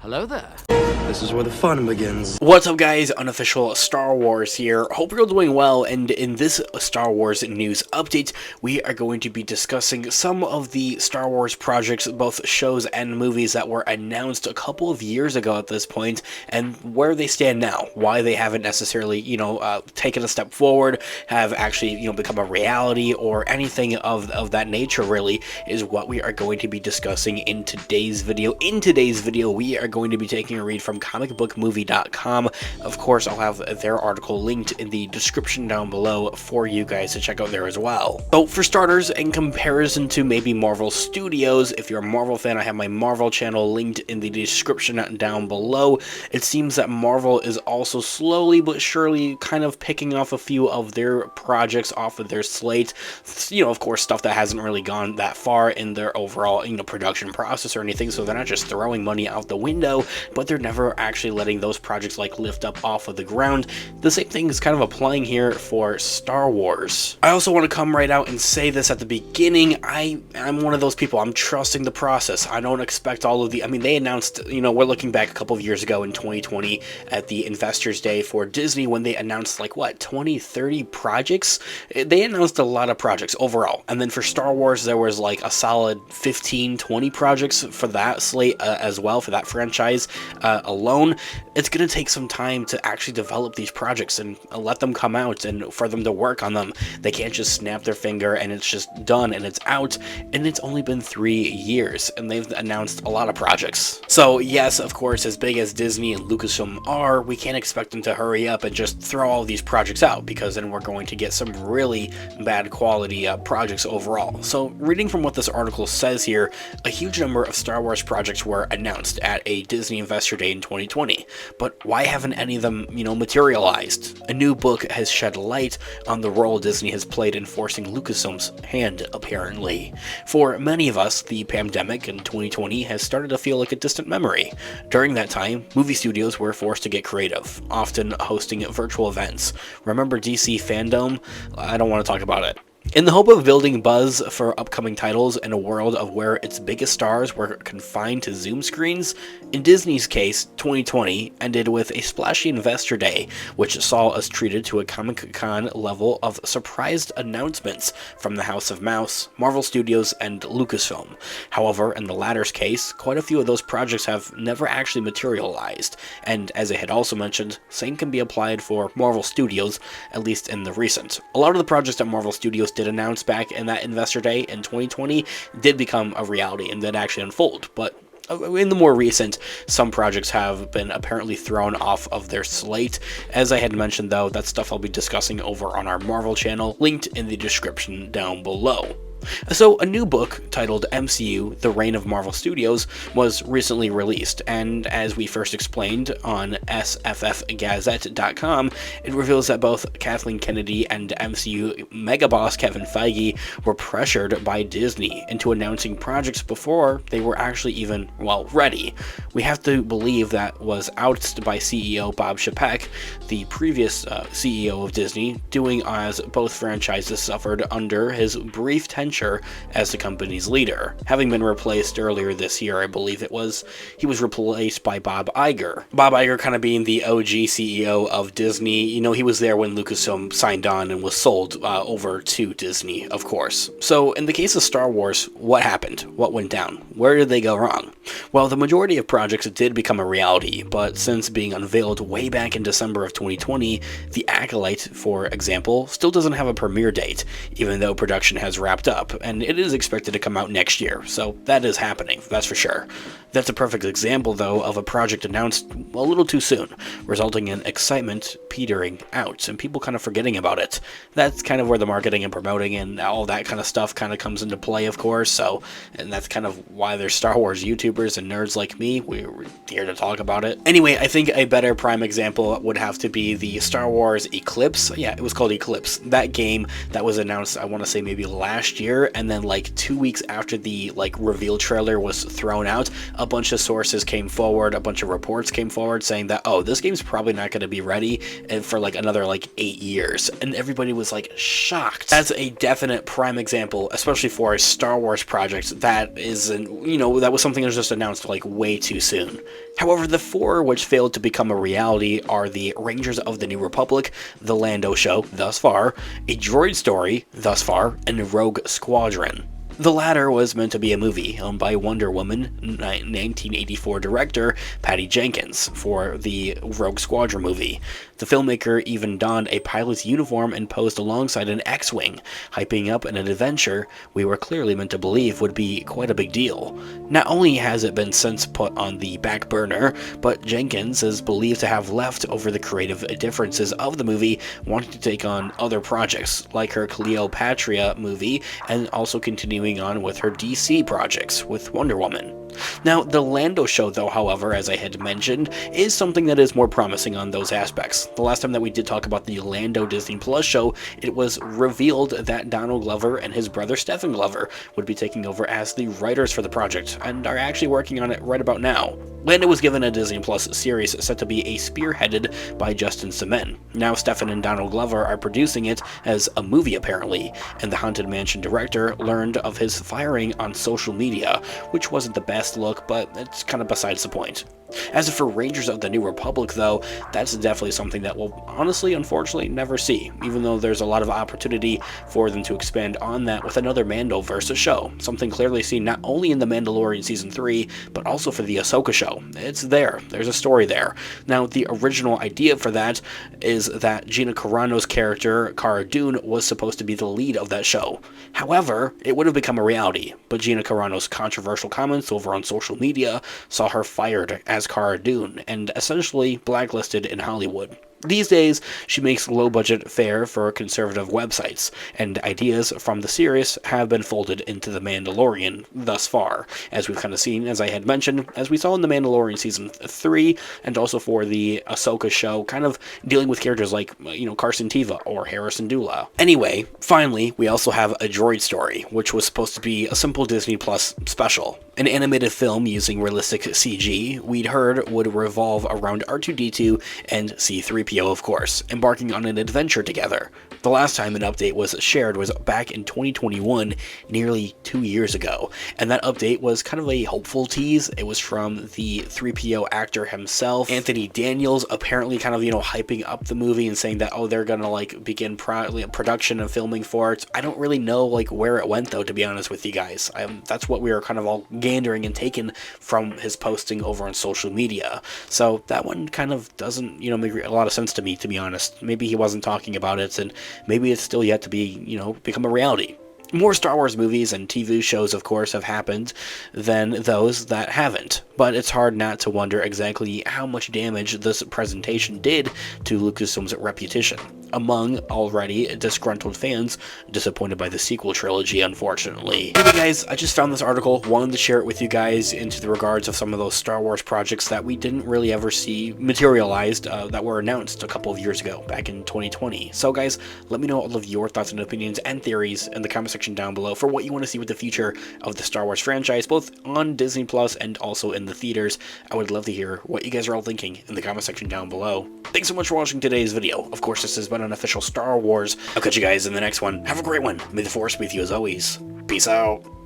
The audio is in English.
Hello there. This is where the fun begins. What's up, guys? Unofficial Star Wars here. Hope you're all doing well, and in this Star Wars news update, we are going to be discussing some of the Star Wars projects, both shows and movies that were announced a couple of years ago at this point, and where they stand now, why they haven't necessarily, taken a step forward, have actually, become a reality, or anything of that nature, really, is what we are going to be discussing in today's video. In today's video, we are going to be taking a read from comicbookmovie.com. Of course, I'll have their article linked in the description down below for you guys to check out there as well. So for starters, in comparison to maybe Marvel Studios, if you're a Marvel fan, I have my Marvel channel linked in the description down below. It seems that Marvel is also slowly but surely kind of picking off a few of their projects off of their slate. Of course, stuff that hasn't really gone that far in their overall, production process or anything, so they're not just throwing money out the window, but they're never actually letting those projects lift up off of the ground. The same thing is kind of applying here for Star Wars. I also want to come right out and say this at the beginning. I'm one of those people. I'm trusting the process. I don't expect all of they announced, we're looking back a couple of years ago in 2020 at the Investors Day for Disney when they announced 20, 30 projects. They announced a lot of projects overall. And then for Star Wars, there was a solid 15, 20 projects for that slate as well, for that franchise alone. It's going to take some time to actually develop these projects and let them come out and for them to work on them. They can't just snap their finger and it's just done and it's out, and it's only been 3 years and they've announced a lot of projects. So yes, of course, as big as Disney and Lucasfilm are, we can't expect them to hurry up and just throw all these projects out, because then we're going to get some really bad quality projects overall. So reading from what this article says here, a huge number of Star Wars projects were announced at a Disney Investor Day in 2020, but why haven't any of them, materialized? A new book has shed light on the role Disney has played in forcing Lucasfilm's hand, apparently. For many of us, the pandemic in 2020 has started to feel like a distant memory. During that time, movie studios were forced to get creative, often hosting virtual events. Remember DC Fandom? I don't want to talk about it. In the hope of building buzz for upcoming titles in a world of where its biggest stars were confined to Zoom screens, in Disney's case, 2020 ended with a splashy Investor Day, which saw us treated to a Comic-Con level of surprised announcements from the House of Mouse, Marvel Studios, and Lucasfilm. However, in the latter's case, quite a few of those projects have never actually materialized, and as I had also mentioned, same can be applied for Marvel Studios, at least in the recent. A lot of the projects that Marvel Studios did announce back in that Investor Day in 2020 did become a reality and did actually unfold, but in the more recent, some projects have been apparently thrown off of their slate. As I had mentioned, though, that stuff I'll be discussing over on our Marvel channel, linked in the description down below. So, a new book titled MCU, The Reign of Marvel Studios was recently released, and as we first explained on sffgazette.com, it reveals that both Kathleen Kennedy and MCU megaboss Kevin Feige were pressured by Disney into announcing projects before they were actually even, ready. We have to believe that was ousted by CEO Bob Chapek, the previous CEO of Disney, doing as both franchises suffered under his brief tenure as the company's leader. Having been replaced earlier this year, I believe it was, he was replaced by Bob Iger. Bob Iger kind of being the OG CEO of Disney. He was there when Lucasfilm signed on and was sold over to Disney, of course. So in the case of Star Wars, what happened? What went down? Where did they go wrong? Well, the majority of projects did become a reality, but since being unveiled way back in December of 2020, The Acolyte, for example, still doesn't have a premiere date, even though production has wrapped up, and it is expected to come out next year, so that is happening, that's for sure. That's a perfect example, though, of a project announced a little too soon, resulting in excitement petering out, and people kind of forgetting about it. That's kind of where the marketing and promoting and all that kind of stuff kind of comes into play, of course, and that's kind of why there's Star Wars YouTubers and nerds like me. We're here to talk about it. Anyway, I think a better prime example would have to be the Star Wars Eclipse. Yeah, it was called Eclipse. That game that was announced, I want to say maybe last year, year, and then like 2 weeks after the like reveal trailer was thrown out, a bunch of sources came forward, a bunch of reports came forward saying that, oh, this game's probably not going to be ready and for like another like 8 years, and everybody was like shocked. That's a definite prime example, especially for a Star Wars project that isn't, you know, that was something that was just announced like way too soon. However, the four which failed to become a reality are the Rangers of the New Republic, the Lando show, thus far, a droid story, thus far, and Rogue Squadron. The latter was meant to be a movie owned by Wonder Woman 1984 director Patty Jenkins for the Rogue Squadron movie. The filmmaker even donned a pilot's uniform and posed alongside an X-Wing, hyping up an adventure we were clearly meant to believe would be quite a big deal. Not only has it been since put on the back burner, but Jenkins is believed to have left over the creative differences of the movie, wanting to take on other projects, like her Cleopatra movie, and also continuing on with her DC projects with Wonder Woman. Now, the Lando show, though, however, as I had mentioned, is something that is more promising on those aspects. The last time that we did talk about the Lando Disney Plus show, it was revealed that Donald Glover and his brother Stephen Glover would be taking over as the writers for the project, and are actually working on it right about now. Lando was given a Disney Plus series set to be spearheaded by Justin Simien. Now Stephen and Donald Glover are producing it as a movie, apparently, and the Haunted Mansion director learned of his firing on social media, which wasn't the best look, but it's kind of besides the point. As for Rangers of the New Republic, though, that's definitely something that we'll honestly, unfortunately, never see, even though there's a lot of opportunity for them to expand on that with another Mandoverse show, something clearly seen not only in The Mandalorian Season 3, but also for the Ahsoka show. It's there. There's a story there. Now, the original idea for that is that Gina Carano's character, Cara Dune, was supposed to be the lead of that show. However, it would have become a reality, but Gina Carano's controversial comments over on social media saw her fired as Cara Dune and essentially blacklisted in Hollywood. These days, she makes low-budget fare for conservative websites, and ideas from the series have been folded into The Mandalorian thus far, as we've kind of seen, as I had mentioned, as we saw in The Mandalorian Season 3, and also for the Ahsoka show, kind of dealing with characters like, you know, Carson Teva or Hera Syndulla. Anyway, finally, we also have a droid story, which was supposed to be a simple Disney Plus special. An animated film using realistic CG, we'd heard would revolve around R2-D2 and C-3PO, of course, embarking on an adventure together. The last time an update was shared was back in 2021, nearly 2 years ago, and that update was kind of a hopeful tease. It was from the 3PO actor himself, Anthony Daniels, apparently kind of, you know, hyping up the movie and saying that, oh, they're gonna like begin production and filming for it. I don't really know like where it went, though, to be honest with you guys. That's what we were kind of all gandering and taken from his posting over on social media. So that one kind of doesn't, you know, make a lot of sense to me, to be honest. Maybe he wasn't talking about it, and maybe it's still yet to be, you know, become a reality. More Star Wars movies and TV shows, of course, have happened than those that haven't, but it's hard not to wonder exactly how much damage this presentation did to Lucasfilm's reputation among already disgruntled fans disappointed by the sequel trilogy, unfortunately. Anyway, guys, I just found this article, wanted to share it with you guys into the regards of some of those Star Wars projects that we didn't really ever see materialized, that were announced a couple of years ago, back in 2020. So, guys, let me know all of your thoughts and opinions and theories in the comment section down below for what you want to see with the future of the Star Wars franchise, both on Disney Plus and also in the theaters. I would love to hear what you guys are all thinking in the comment section down below. Thanks so much for watching today's video. Of course, this has been an official Star Wars. I'll catch you guys in the next one. Have a great one. May the Force be with you as always. Peace out.